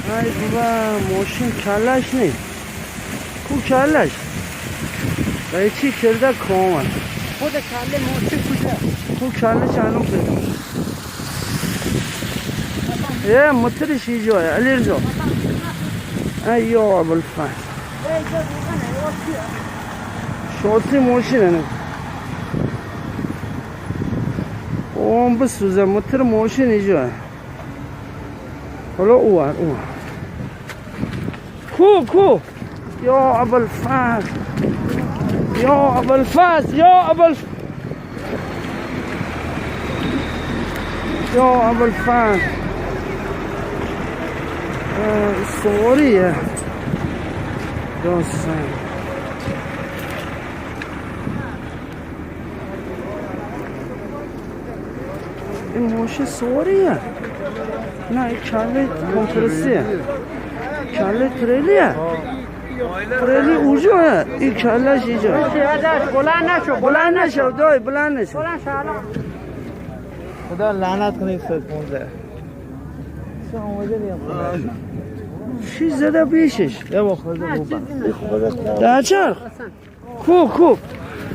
ای بابا ماشین کلش نیست. کو کلش برای چی کرده کامل خود کله ماشین کجا؟ کو کلش هنو کرده یه مترش ایجای علی رزا ای یا ابوالفضل شاطی ماشین هنو اون بسوزه متر ماشین ایجای حالا اوه کو یا ابوالفضل یا ابوالفضل سواریه داستان این ماشین سواریه نه این کله کمپرسیه کله تریلیه تریلی اوجا این کلش ایجا بلند نشو دای بلند نشو خدا لعنت کنه 115 چه آماده نیم چی زده بیشش یا خدا دهچرخ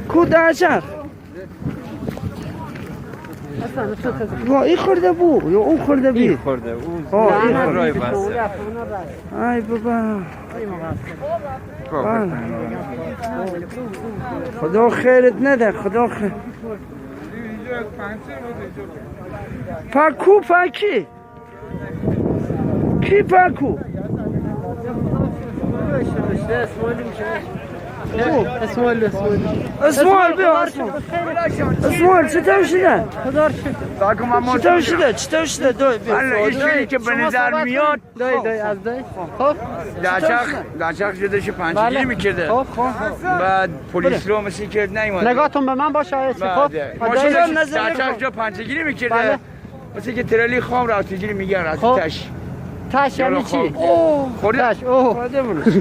کو دهچرخ این خورده بو یا اون خورده بی این خورده اون رای بسته ای بابا خدا خیرت نده خدا خیر پاکو پاکی کی پاکو اسمال بیا اسمال چطور شده؟ چطور شده دای بیا این که به نظر میاد دای از دای خب دچخ شده شه پنجگیری میکرده خب بعد پلیس رو مثل کرد نیومد نگاهتون به من باشه آیه خب ماشین دچخ جا پنجگیری میکرده مثل که ترلی خام راتگیری میگن از تش تاش یعنی چی؟ خورده تاش اوه خورده بلوش